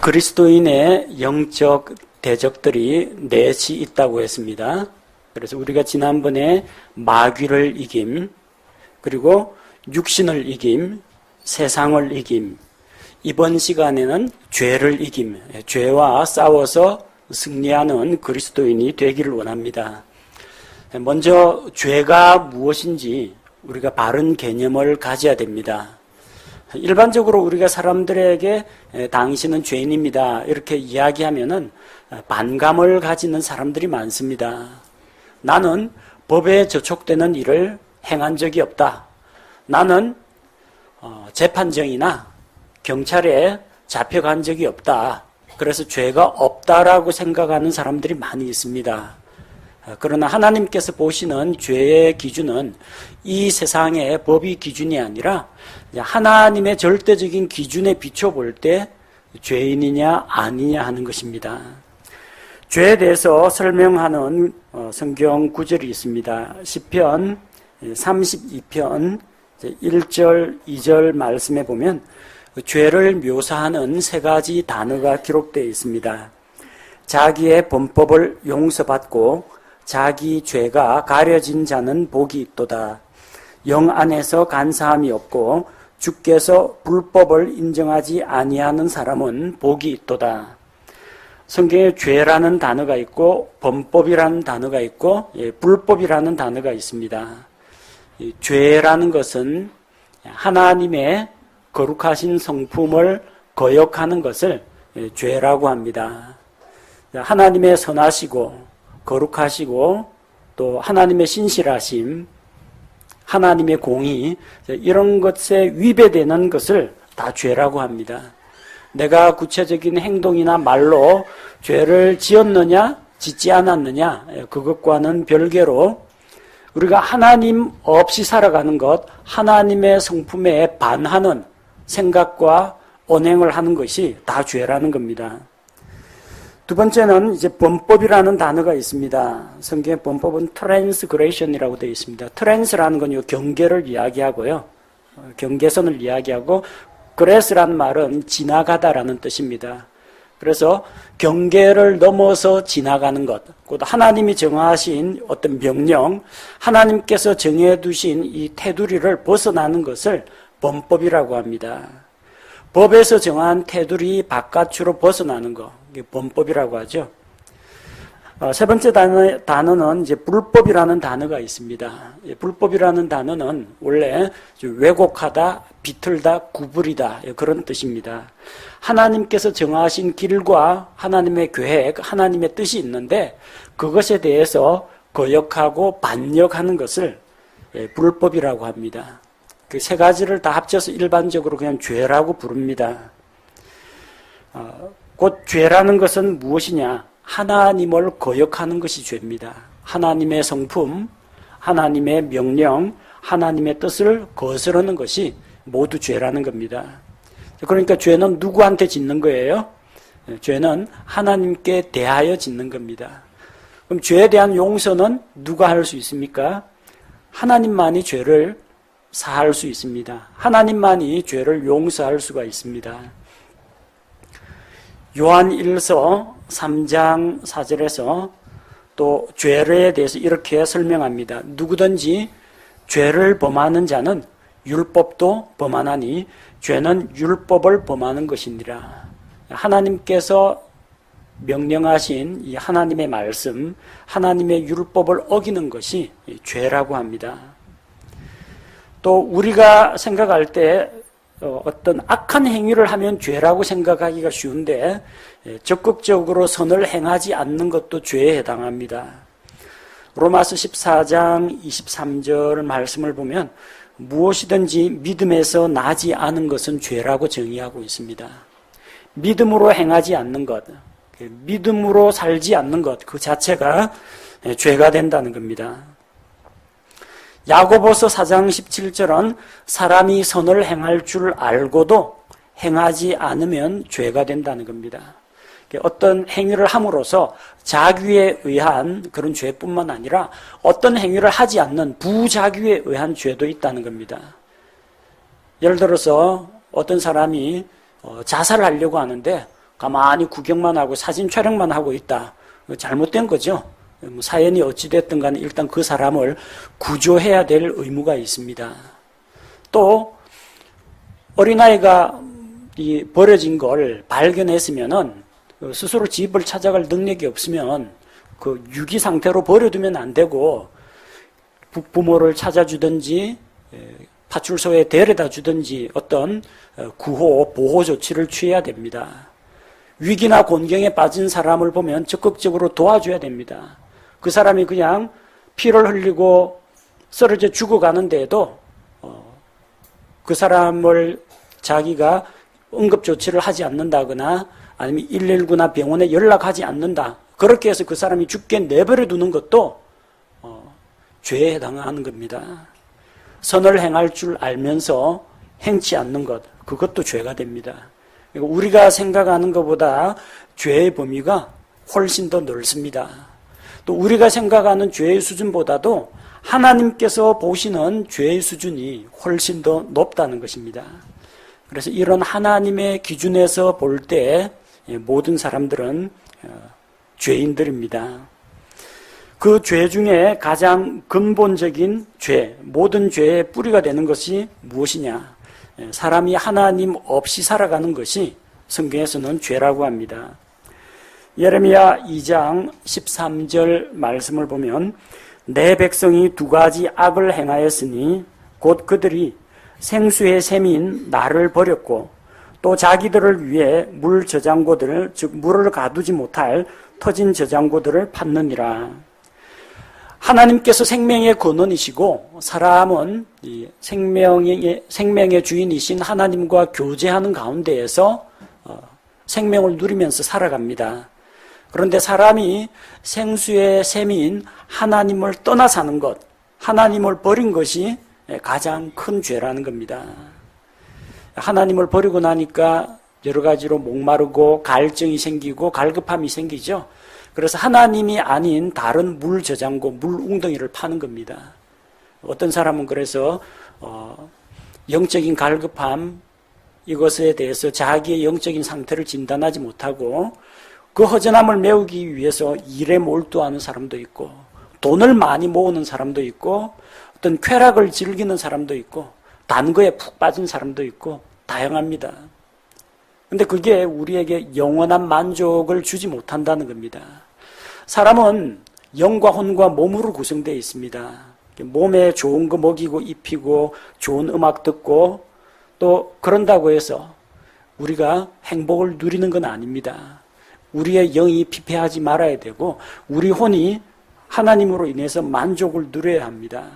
그리스도인의 영적 대적들이 넷이 있다고 했습니다. 그래서 우리가 지난번에 마귀를 이김, 그리고 육신을 이김, 세상을 이김, 이번 시간에는 죄를 이김, 죄와 싸워서 승리하는 그리스도인이 되기를 원합니다. 먼저 죄가 무엇인지 우리가 바른 개념을 가져야 됩니다. 일반적으로 우리가 사람들에게 당신은 죄인입니다 이렇게 이야기하면은 반감을 가지는 사람들이 많습니다. 나는 법에 저촉되는 일을 행한 적이 없다. 나는 재판정이나 경찰에 잡혀간 적이 없다. 그래서 죄가 없다라고 생각하는 사람들이 많이 있습니다. 그러나 하나님께서 보시는 죄의 기준은 이 세상의 법이 기준이 아니라 하나님의 절대적인 기준에 비춰볼 때 죄인이냐 아니냐 하는 것입니다. 죄에 대해서 설명하는 성경 구절이 있습니다. 시편 32편 1절, 2절 말씀에 보면 죄를 묘사하는 세 가지 단어가 기록되어 있습니다. 자기의 범법을 용서받고 자기 죄가 가려진 자는 복이 있도다. 영 안에서 간사함이 없고 주께서 불법을 인정하지 아니하는 사람은 복이 있도다. 성경에 죄라는 단어가 있고 범법이라는 단어가 있고 불법이라는 단어가 있습니다. 죄라는 것은 하나님의 거룩하신 성품을 거역하는 것을 죄라고 합니다. 하나님의 선하시고 거룩하시고 또 하나님의 신실하심, 하나님의 공의, 이런 것에 위배되는 것을 다 죄라고 합니다. 내가 구체적인 행동이나 말로 죄를 지었느냐 짓지 않았느냐, 그것과는 별개로 우리가 하나님 없이 살아가는 것, 하나님의 성품에 반하는 생각과 언행을 하는 것이 다 죄라는 겁니다. 두 번째는 이제 범법이라는 단어가 있습니다. 성경의 범법은 transgression이라고 되어 있습니다. trans라는 건 경계를 이야기하고요. 경계선을 이야기하고 grace라는 말은 지나가다라는 뜻입니다. 그래서 경계를 넘어서 지나가는 것, 곧 하나님이 정하신 어떤 명령, 하나님께서 정해두신 이 테두리를 벗어나는 것을 범법이라고 합니다. 법에서 정한 테두리 바깥으로 벗어나는 것, 이게 범법이라고 하죠. 세 번째 단어는 이제 불법이라는 단어가 있습니다. 불법이라는 단어는 원래 왜곡하다, 비틀다, 구부리다 그런 뜻입니다. 하나님께서 정하신 길과 하나님의 계획, 하나님의 뜻이 있는데 그것에 대해서 거역하고 반역하는 것을 불법이라고 합니다. 그 세 가지를 다 합쳐서 일반적으로 그냥 죄라고 부릅니다. 곧 죄라는 것은 무엇이냐? 하나님을 거역하는 것이 죄입니다. 하나님의 성품, 하나님의 명령, 하나님의 뜻을 거스르는 것이 모두 죄라는 겁니다. 그러니까 죄는 누구한테 짓는 거예요? 죄는 하나님께 대하여 짓는 겁니다. 그럼 죄에 대한 용서는 누가 할 수 있습니까? 하나님만이 죄를 사할 수 있습니다. 하나님만이 죄를 용서할 수가 있습니다. 요한 1서 3장 4절에서 또 죄에 대해서 이렇게 설명합니다. 누구든지 죄를 범하는 자는 율법도 범하나니 죄는 율법을 범하는 것이니라. 하나님께서 명령하신 이 하나님의 말씀, 하나님의 율법을 어기는 것이 죄라고 합니다. 또 우리가 생각할 때 어떤 악한 행위를 하면 죄라고 생각하기가 쉬운데 적극적으로 선을 행하지 않는 것도 죄에 해당합니다. 로마서 14장 23절 말씀을 보면 무엇이든지 믿음에서 나지 않은 것은 죄라고 정의하고 있습니다. 믿음으로 행하지 않는 것, 믿음으로 살지 않는 것, 그 자체가 죄가 된다는 겁니다. 야고보서 4장 17절은 사람이 선을 행할 줄 알고도 행하지 않으면 죄가 된다는 겁니다. 어떤 행위를 함으로써 자귀에 의한 그런 죄뿐만 아니라 어떤 행위를 하지 않는 부자귀에 의한 죄도 있다는 겁니다. 예를 들어서 어떤 사람이 자살을 하려고 하는데 가만히 구경만 하고 사진 촬영만 하고 있다. 잘못된 거죠. 사연이 어찌됐든 간에 일단 그 사람을 구조해야 될 의무가 있습니다. 또 어린아이가 버려진 걸 발견했으면은 스스로 집을 찾아갈 능력이 없으면 그 유기 상태로 버려두면 안 되고 부모를 찾아주든지 파출소에 데려다 주든지 어떤 구호, 보호 조치를 취해야 됩니다. 위기나 곤경에 빠진 사람을 보면 적극적으로 도와줘야 됩니다. 그 사람이 그냥 피를 흘리고 쓰러져 죽어가는데도 그 사람을 자기가 응급조치를 하지 않는다거나 아니면 119나 병원에 연락하지 않는다. 그렇게 해서 그 사람이 죽게 내버려 두는 것도 죄에 해당하는 겁니다. 선을 행할 줄 알면서 행치 않는 것, 그것도 죄가 됩니다. 우리가 생각하는 것보다 죄의 범위가 훨씬 더 넓습니다. 또 우리가 생각하는 죄의 수준보다도 하나님께서 보시는 죄의 수준이 훨씬 더 높다는 것입니다. 그래서 이런 하나님의 기준에서 볼 때 모든 사람들은 죄인들입니다. 그 죄 중에 가장 근본적인 죄, 모든 죄의 뿌리가 되는 것이 무엇이냐? 사람이 하나님 없이 살아가는 것이 성경에서는 죄라고 합니다. 예레미야 2장 13절 말씀을 보면 내 백성이 두 가지 악을 행하였으니 곧 그들이 생수의 샘인 나를 버렸고 또 자기들을 위해 물 저장고들을 즉 물을 가두지 못할 터진 저장고들을 팠느니라. 하나님께서 생명의 근원이시고 사람은 생명의 주인이신 하나님과 교제하는 가운데에서 생명을 누리면서 살아갑니다. 그런데 사람이 생수의 샘인 하나님을 떠나 사는 것, 하나님을 버린 것이 가장 큰 죄라는 겁니다. 하나님을 버리고 나니까 여러 가지로 목마르고 갈증이 생기고 갈급함이 생기죠. 그래서 하나님이 아닌 다른 물 저장고, 물 웅덩이를 파는 겁니다. 어떤 사람은 그래서 영적인 갈급함 이것에 대해서 자기의 영적인 상태를 진단하지 못하고 그 허전함을 메우기 위해서 일에 몰두하는 사람도 있고 돈을 많이 모으는 사람도 있고 어떤 쾌락을 즐기는 사람도 있고 단 거에 푹 빠진 사람도 있고 다양합니다. 근데 그게 우리에게 영원한 만족을 주지 못한다는 겁니다. 사람은 영과 혼과 몸으로 구성되어 있습니다. 몸에 좋은 거 먹이고 입히고 좋은 음악 듣고 또 그런다고 해서 우리가 행복을 누리는 건 아닙니다. 우리의 영이 피폐하지 말아야 되고 우리 혼이 하나님으로 인해서 만족을 누려야 합니다.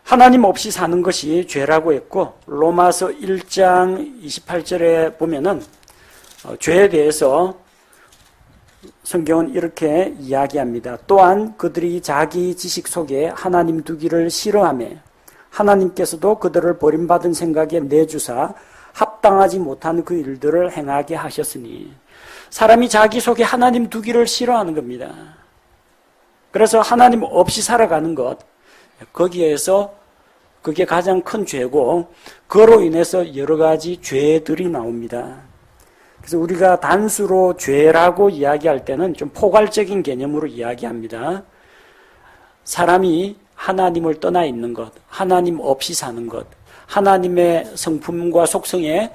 하나님 없이 사는 것이 죄라고 했고 로마서 1장 28절에 보면은 죄에 대해서 성경은 이렇게 이야기합니다. 또한 그들이 자기 지식 속에 하나님 두기를 싫어하며 하나님께서도 그들을 버림받은 생각에 내주사 합당하지 못한 그 일들을 행하게 하셨으니 사람이 자기 속에 하나님 두기를 싫어하는 겁니다. 그래서 하나님 없이 살아가는 것, 거기에서 그게 가장 큰 죄고 그로 인해서 여러 가지 죄들이 나옵니다. 그래서 우리가 단수로 죄라고 이야기할 때는 좀 포괄적인 개념으로 이야기합니다. 사람이 하나님을 떠나 있는 것, 하나님 없이 사는 것, 하나님의 성품과 속성에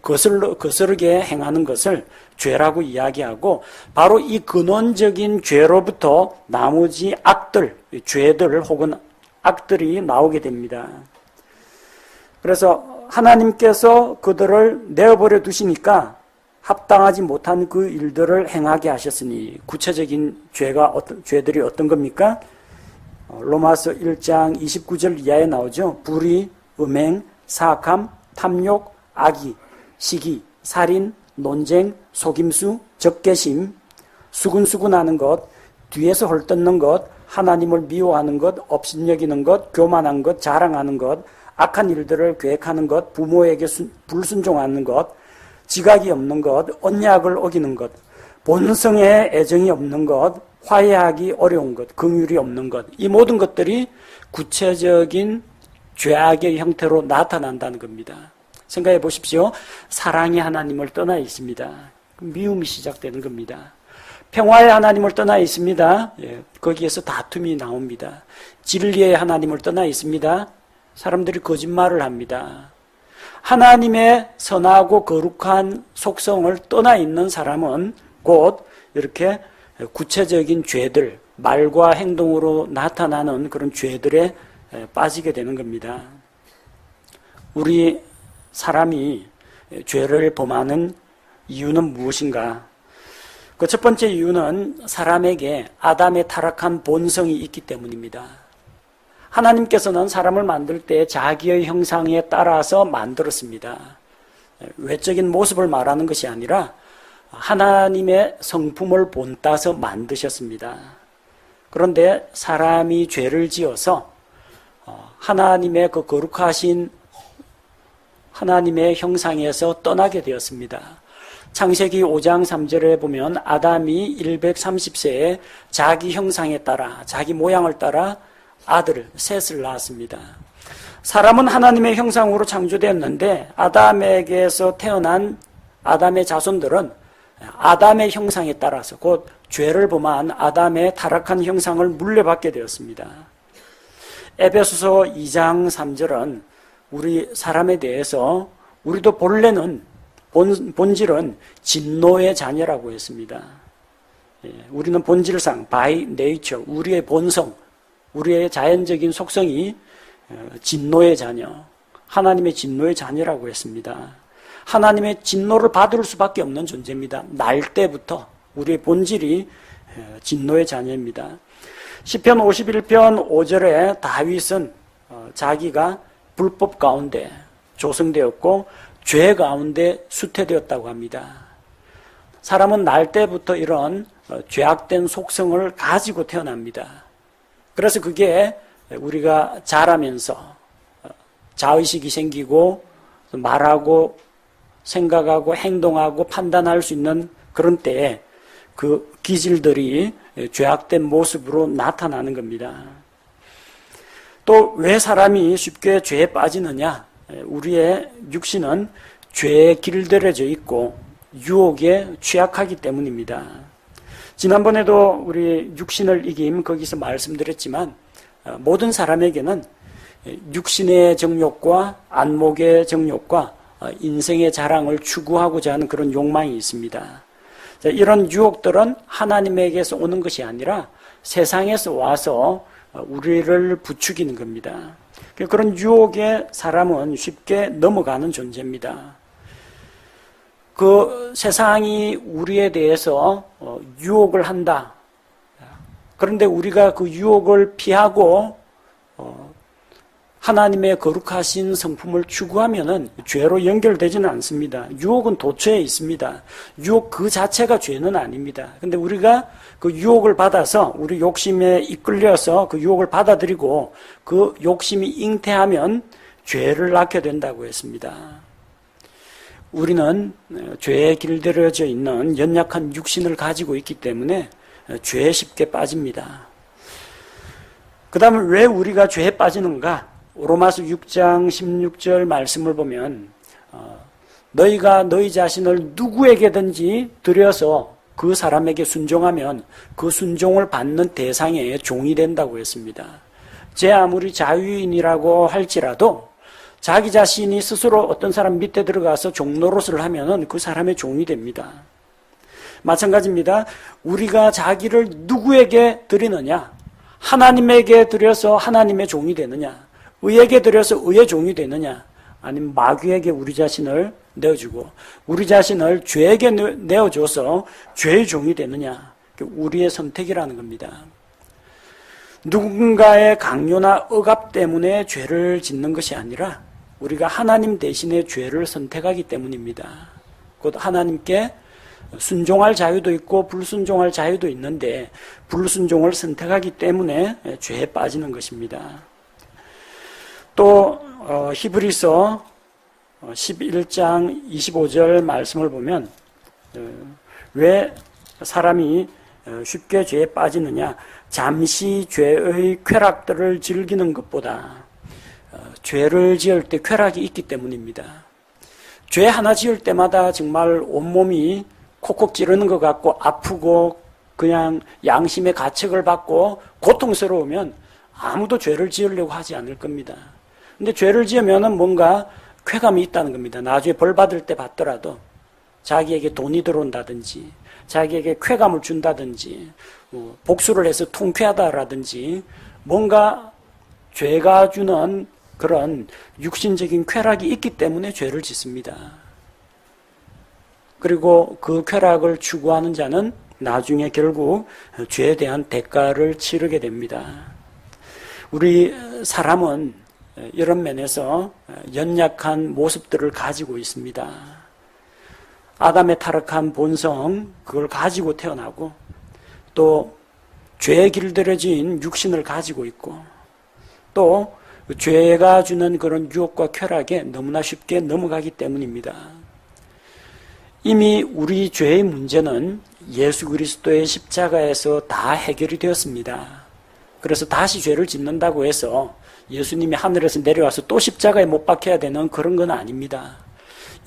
거스르게 행하는 것을 죄라고 이야기하고 바로 이 근원적인 죄로부터 나머지 악들, 죄들 혹은 악들이 나오게 됩니다. 그래서 하나님께서 그들을 내어버려 두시니까 합당하지 못한 그 일들을 행하게 하셨으니 구체적인 죄들이 어떤 겁니까? 로마서 1장 29절 이하에 나오죠. 불의, 음행, 사악함, 탐욕, 악의, 시기, 살인, 논쟁, 속임수, 적개심, 수근수근하는 것, 뒤에서 헐뜯는 것, 하나님을 미워하는 것, 업신여기는 것, 교만한 것, 자랑하는 것, 악한 일들을 계획하는 것, 부모에게 불순종하는 것, 지각이 없는 것, 언약을 어기는 것, 본성에 애정이 없는 것, 화해하기 어려운 것, 긍휼이 없는 것, 이 모든 것들이 구체적인 죄악의 형태로 나타난다는 겁니다. 생각해 보십시오. 사랑이 하나님을 떠나 있습니다. 미움이 시작되는 겁니다. 평화의 하나님을 떠나 있습니다. 거기에서 다툼이 나옵니다. 진리의 하나님을 떠나 있습니다. 사람들이 거짓말을 합니다. 하나님의 선하고 거룩한 속성을 떠나 있는 사람은 곧 이렇게 구체적인 죄들, 말과 행동으로 나타나는 그런 죄들에 빠지게 되는 겁니다. 우리 사람이 죄를 범하는 이유는 무엇인가? 그 첫 번째 이유는 사람에게 아담의 타락한 본성이 있기 때문입니다. 하나님께서는 사람을 만들 때 자기의 형상에 따라서 만들었습니다. 외적인 모습을 말하는 것이 아니라 하나님의 성품을 본따서 만드셨습니다. 그런데 사람이 죄를 지어서 하나님의 그 거룩하신 하나님의 형상에서 떠나게 되었습니다. 창세기 5장 3절에 보면 아담이 130세에 자기 형상에 따라 자기 모양을 따라 아들을 셋을 낳았습니다. 사람은 하나님의 형상으로 창조되었는데 아담에게서 태어난 아담의 자손들은 아담의 형상에 따라서 곧 죄를 범한 아담의 타락한 형상을 물려받게 되었습니다. 에베소서 2장 3절은 우리 사람에 대해서 우리도 본래는 본질은 진노의 자녀라고 했습니다. 우리는 본질상 by nature 우리의 본성, 우리의 자연적인 속성이 진노의 자녀, 하나님의 진노의 자녀라고 했습니다. 하나님의 진노를 받을 수밖에 없는 존재입니다. 날 때부터 우리의 본질이 진노의 자녀입니다. 시편 51편 5절에 다윗은 자기가 불법 가운데 조성되었고 죄 가운데 수태되었다고 합니다. 사람은 날 때부터 이런 죄악된 속성을 가지고 태어납니다. 그래서 그게 우리가 자라면서 자의식이 생기고 말하고 생각하고 행동하고 판단할 수 있는 그런 때에 그 기질들이 죄악된 모습으로 나타나는 겁니다. 또 왜 사람이 쉽게 죄에 빠지느냐? 우리의 육신은 죄에 길들여져 있고 유혹에 취약하기 때문입니다. 지난번에도 우리 육신을 이김 거기서 말씀드렸지만 모든 사람에게는 육신의 정욕과 안목의 정욕과 인생의 자랑을 추구하고자 하는 그런 욕망이 있습니다. 이런 유혹들은 하나님에게서 오는 것이 아니라 세상에서 와서 우리를 부추기는 겁니다. 그런 유혹에 사람은 쉽게 넘어가는 존재입니다. 그 세상이 우리에 대해서 유혹을 한다. 그런데 우리가 그 유혹을 피하고 하나님의 거룩하신 성품을 추구하면은 죄로 연결되지는 않습니다. 유혹은 도처에 있습니다. 유혹 그 자체가 죄는 아닙니다. 근데 우리가 그 유혹을 받아서 우리 욕심에 이끌려서 그 유혹을 받아들이고 그 욕심이 잉태하면 죄를 낳게 된다고 했습니다. 우리는 죄에 길들여져 있는 연약한 육신을 가지고 있기 때문에 죄에 쉽게 빠집니다. 그 다음에 왜 우리가 죄에 빠지는가? 로마서 6장 16절 말씀을 보면 너희가 너희 자신을 누구에게든지 드려서 그 사람에게 순종하면 그 순종을 받는 대상의 종이 된다고 했습니다. 제 아무리 자유인이라고 할지라도 자기 자신이 스스로 어떤 사람 밑에 들어가서 종 노릇을 하면은 그 사람의 종이 됩니다. 마찬가지입니다. 우리가 자기를 누구에게 드리느냐? 하나님에게 드려서 하나님의 종이 되느냐? 의에게 드려서 의의 종이 되느냐? 아니면 마귀에게 우리 자신을 내어주고 우리 자신을 죄에게 내어줘서 죄의 종이 되느냐? 우리의 선택이라는 겁니다. 누군가의 강요나 억압 때문에 죄를 짓는 것이 아니라 우리가 하나님 대신에 죄를 선택하기 때문입니다. 곧 하나님께 순종할 자유도 있고 불순종할 자유도 있는데 불순종을 선택하기 때문에 죄에 빠지는 것입니다. 또 히브리서 11장 25절 말씀을 보면 왜 사람이 쉽게 죄에 빠지느냐? 잠시 죄의 쾌락들을 즐기는 것보다 죄를 지을 때 쾌락이 있기 때문입니다. 죄 하나 지을 때마다 정말 온몸이 콕콕 찌르는 것 같고 아프고 그냥 양심의 가책을 받고 고통스러우면 아무도 죄를 지으려고 하지 않을 겁니다. 근데 죄를 지으면은 뭔가 쾌감이 있다는 겁니다. 나중에 벌 받을 때 받더라도 자기에게 돈이 들어온다든지 자기에게 쾌감을 준다든지 복수를 해서 통쾌하다라든지 뭔가 죄가 주는 그런 육신적인 쾌락이 있기 때문에 죄를 짓습니다. 그리고 그 쾌락을 추구하는 자는 나중에 결국 죄에 대한 대가를 치르게 됩니다. 우리 사람은 이런 면에서 연약한 모습들을 가지고 있습니다. 아담의 타락한 본성, 그걸 가지고 태어나고 또 죄에 길들여진 육신을 가지고 있고 또 죄가 주는 그런 유혹과 쾌락에 너무나 쉽게 넘어가기 때문입니다. 이미 우리 죄의 문제는 예수 그리스도의 십자가에서 다 해결이 되었습니다. 그래서 다시 죄를 짓는다고 해서 예수님이 하늘에서 내려와서 또 십자가에 못 박혀야 되는 그런 건 아닙니다.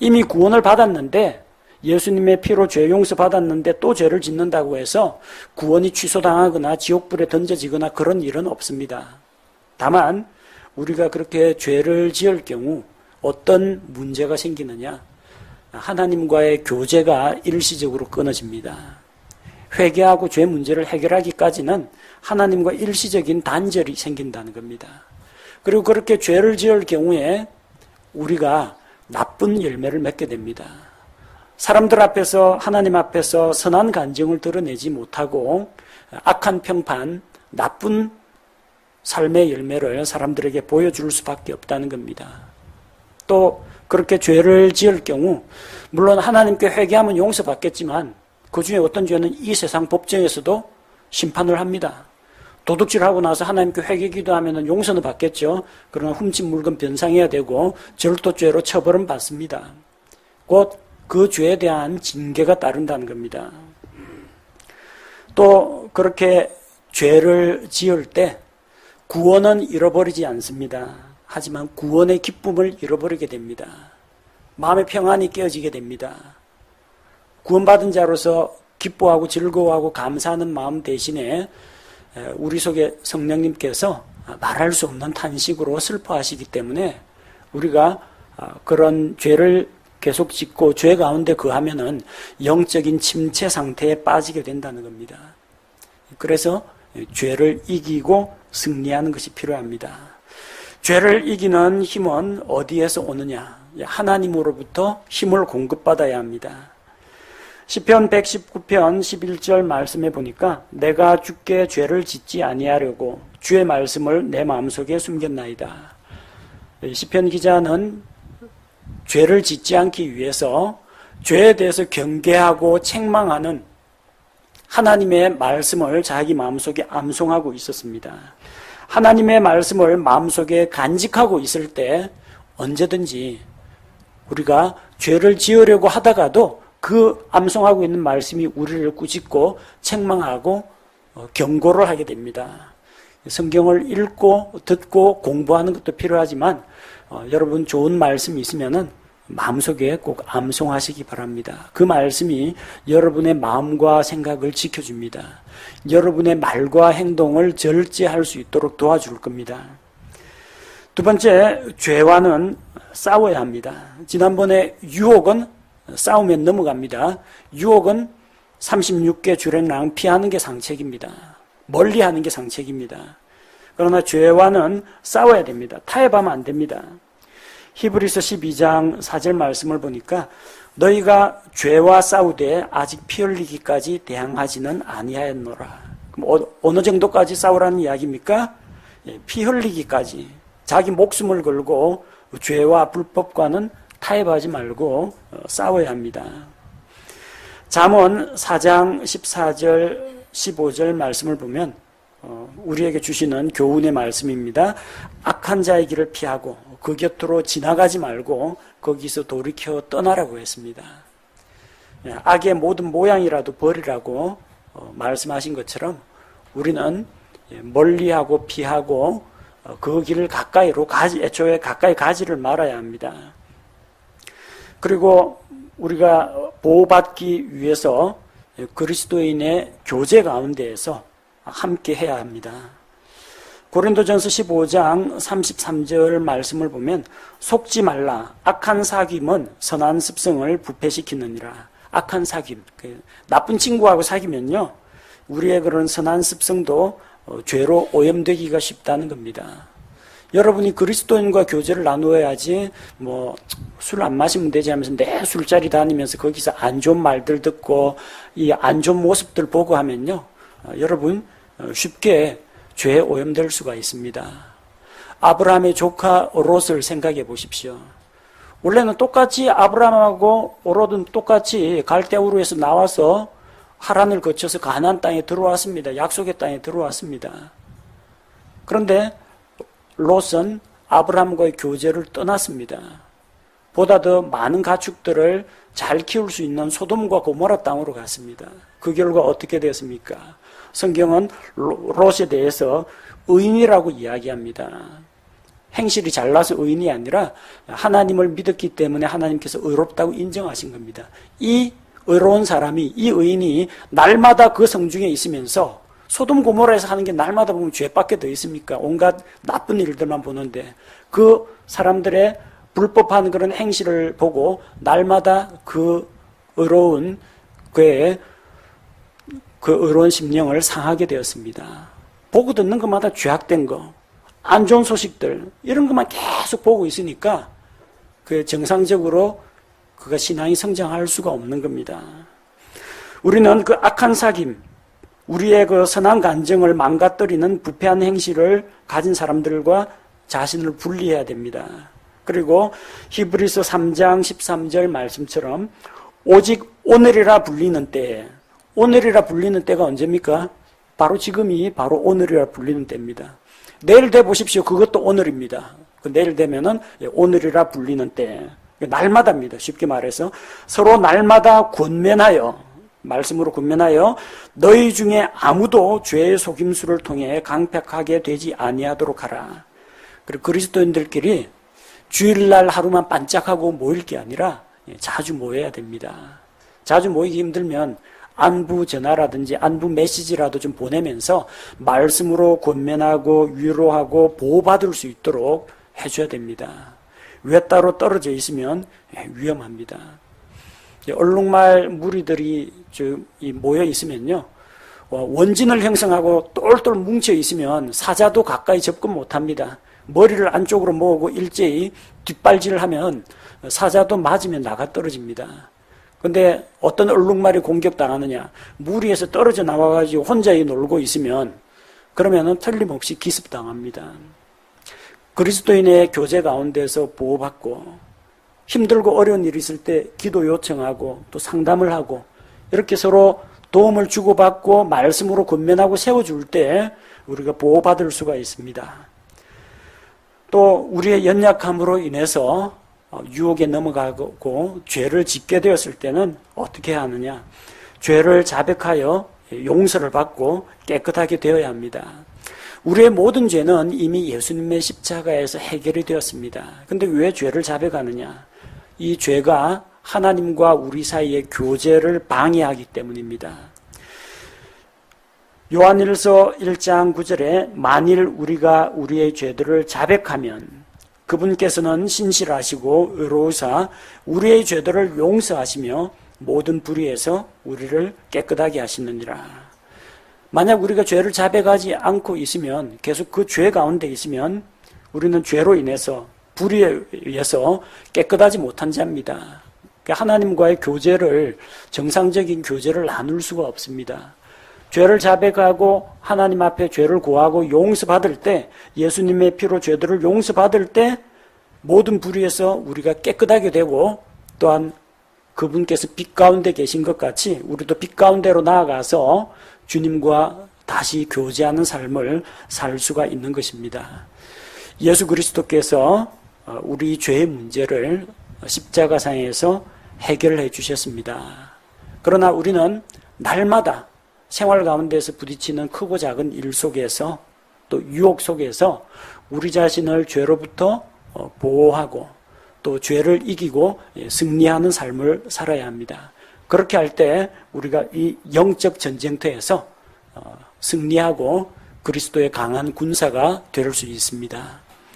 이미 구원을 받았는데 예수님의 피로 죄 용서 받았는데 또 죄를 짓는다고 해서 구원이 취소당하거나 지옥불에 던져지거나 그런 일은 없습니다. 다만 우리가 그렇게 죄를 지을 경우 어떤 문제가 생기느냐? 하나님과의 교제가 일시적으로 끊어집니다. 회개하고 죄 문제를 해결하기까지는 하나님과 일시적인 단절이 생긴다는 겁니다. 그리고 그렇게 죄를 지을 경우에 우리가 나쁜 열매를 맺게 됩니다. 사람들 앞에서 하나님 앞에서 선한 간증을 드러내지 못하고 악한 평판, 나쁜 삶의 열매를 사람들에게 보여줄 수밖에 없다는 겁니다. 또 그렇게 죄를 지을 경우 물론 하나님께 회개하면 용서받겠지만 그 중에 어떤 죄는 이 세상 법정에서도 심판을 합니다. 도둑질하고 나서 하나님께 회개 기도하면 용서는 받겠죠. 그러나 훔친 물건 변상해야 되고 절도죄로 처벌은 받습니다. 곧 그 죄에 대한 징계가 따른다는 겁니다. 또 그렇게 죄를 지을 때 구원은 잃어버리지 않습니다. 하지만 구원의 기쁨을 잃어버리게 됩니다. 마음의 평안이 깨어지게 됩니다. 구원받은 자로서 기뻐하고 즐거워하고 감사하는 마음 대신에 우리 속에 성령님께서 말할 수 없는 탄식으로 슬퍼하시기 때문에 우리가 그런 죄를 계속 짓고 죄 가운데 거하면은 영적인 침체 상태에 빠지게 된다는 겁니다. 그래서 죄를 이기고 승리하는 것이 필요합니다. 죄를 이기는 힘은 어디에서 오느냐? 하나님으로부터 힘을 공급받아야 합니다. 시편 119편 11절 말씀에 보니까 내가 주께 죄를 짓지 아니하려고 주의 말씀을 내 마음속에 숨겼나이다. 시편 기자는 죄를 짓지 않기 위해서 죄에 대해서 경계하고 책망하는 하나님의 말씀을 자기 마음속에 암송하고 있었습니다. 하나님의 말씀을 마음속에 간직하고 있을 때 언제든지 우리가 죄를 지으려고 하다가도 그 암송하고 있는 말씀이 우리를 꾸짖고 책망하고 경고를 하게 됩니다. 성경을 읽고 듣고 공부하는 것도 필요하지만 여러분 좋은 말씀이 있으면은 마음속에 꼭 암송하시기 바랍니다. 그 말씀이 여러분의 마음과 생각을 지켜줍니다. 여러분의 말과 행동을 절제할 수 있도록 도와줄 겁니다. 두 번째, 죄와는 싸워야 합니다. 지난번에 유혹은 싸우면 넘어갑니다. 유혹은 36개 주랭랑 피하는 게 상책입니다. 멀리하는 게 상책입니다. 그러나 죄와는 싸워야 됩니다. 타협하면 안 됩니다. 히브리서 12장 4절 말씀을 보니까 너희가 죄와 싸우되 아직 피 흘리기까지 대항하지는 아니하였노라. 그럼 어느 정도까지 싸우라는 이야기입니까? 피 흘리기까지. 자기 목숨을 걸고 죄와 불법과는 타협하지 말고 싸워야 합니다. 잠언 4장 14절 15절 말씀을 보면 우리에게 주시는 교훈의 말씀입니다. 악한 자의 길을 피하고 그 곁으로 지나가지 말고 거기서 돌이켜 떠나라고 했습니다. 악의 모든 모양이라도 버리라고 말씀하신 것처럼 우리는 멀리하고 피하고 그 길을 가까이로 애초에 가까이 가지를 말아야 합니다. 그리고 우리가 보호받기 위해서 그리스도인의 교제 가운데에서 함께 해야 합니다. 고린도전서 15장 33절 말씀을 보면 속지 말라 악한 사귐은 선한 습성을 부패시키느니라. 악한 사귐, 나쁜 친구하고 사귀면요 우리의 그런 선한 습성도 죄로 오염되기가 쉽다는 겁니다. 여러분이 그리스도인과 교제를 나누어야지 술 안 마시면 되지 하면서 내 술자리 다니면서 거기서 안 좋은 말들 듣고 이 안 좋은 모습들 보고 하면요 여러분 쉽게 죄에 오염될 수가 있습니다. 아브라함의 조카 롯을 생각해 보십시오. 원래는 똑같이 아브라함하고 롯은 똑같이 갈대우르에서 나와서 하란을 거쳐서 가나안 땅에 들어왔습니다. 약속의 땅에 들어왔습니다. 그런데 롯은 아브라함과의 교제를 떠났습니다. 보다 더 많은 가축들을 잘 키울 수 있는 소돔과 고모라 땅으로 갔습니다. 그 결과 어떻게 되었습니까? 성경은 롯에 대해서 의인이라고 이야기합니다. 행실이 잘나서 의인이 아니라 하나님을 믿었기 때문에 하나님께서 의롭다고 인정하신 겁니다. 이 의로운 사람이, 이 의인이 날마다 그 성중에 있으면서 소돔 고모라에서 하는 게 날마다 보면 죄밖에 더 있습니까? 온갖 나쁜 일들만 보는데 그 사람들의 불법한 그런 행실을 보고 날마다 그 의로운 그의 그 의로운 심령을 상하게 되었습니다. 보고 듣는 것마다 죄악된 거, 안 좋은 소식들 이런 것만 계속 보고 있으니까 그 정상적으로 그가 신앙이 성장할 수가 없는 겁니다. 우리는 그 악한 사귐, 우리의 그 선한 감정을 망가뜨리는 부패한 행실을 가진 사람들과 자신을 분리해야 됩니다. 그리고 히브리서 3장 13절 말씀처럼 오직 오늘이라 불리는 때에, 오늘이라 불리는 때가 언제입니까? 바로 지금이 바로 오늘이라 불리는 때입니다. 내일 돼 보십시오. 그것도 오늘입니다. 내일 되면은 오늘이라 불리는 때, 날마다입니다. 쉽게 말해서 서로 날마다 권면하여, 말씀으로 권면하여 너희 중에 아무도 죄의 속임수를 통해 강팍하게 되지 아니하도록 하라. 그리고 그리스도인들끼리 주일날 하루만 반짝하고 모일 게 아니라 자주 모여야 됩니다. 자주 모이기 힘들면 안부 전화라든지 안부 메시지라도 좀 보내면서 말씀으로 권면하고 위로하고 보호받을 수 있도록 해줘야 됩니다. 외따로 떨어져 있으면 위험합니다. 얼룩말 무리들이 모여 있으면요, 원진을 형성하고 똘똘 뭉쳐 있으면 사자도 가까이 접근 못합니다. 머리를 안쪽으로 모으고 일제히 뒷발질을 하면 사자도 맞으면 나가 떨어집니다. 근데 어떤 얼룩말이 공격당하느냐, 무리에서 떨어져 나와가지고 혼자 놀고 있으면 그러면은 틀림없이 기습당합니다. 그리스도인의 교제 가운데서 보호받고 힘들고 어려운 일이 있을 때 기도 요청하고 또 상담을 하고 이렇게 서로 도움을 주고받고 말씀으로 권면하고 세워줄 때 우리가 보호받을 수가 있습니다. 또 우리의 연약함으로 인해서 유혹에 넘어가고 죄를 짓게 되었을 때는 어떻게 하느냐? 죄를 자백하여 용서를 받고 깨끗하게 되어야 합니다. 우리의 모든 죄는 이미 예수님의 십자가에서 해결이 되었습니다. 근데 왜 죄를 자백하느냐? 이 죄가 하나님과 우리 사이의 교제를 방해하기 때문입니다. 요한일서 1장 9절에 만일 우리가 우리의 죄들을 자백하면 그분께서는 신실하시고 의로우사 우리의 죄들을 용서하시며 모든 불의에서 우리를 깨끗하게 하시느니라. 만약 우리가 죄를 자백하지 않고 있으면, 계속 그 죄 가운데 있으면 우리는 죄로 인해서, 불의에 의해서 깨끗하지 못한 자입니다. 하나님과의 교제를, 정상적인 교제를 나눌 수가 없습니다. 죄를 자백하고 하나님 앞에 죄를 고하고 용서받을 때, 예수님의 피로 죄들을 용서받을 때 모든 불의에서 우리가 깨끗하게 되고, 또한 그분께서 빛 가운데 계신 것 같이 우리도 빛 가운데로 나아가서 주님과 다시 교제하는 삶을 살 수가 있는 것입니다. 예수 그리스도께서 우리 죄의 문제를 십자가상에서 해결해 주셨습니다. 그러나 우리는 날마다 생활 가운데서 부딪히는 크고 작은 일 속에서 또 유혹 속에서 우리 자신을 죄로부터 보호하고 또 죄를 이기고 승리하는 삶을 살아야 합니다. 그렇게 할 때 우리가 이 영적 전쟁터에서 승리하고 그리스도의 강한 군사가 될 수 있습니다.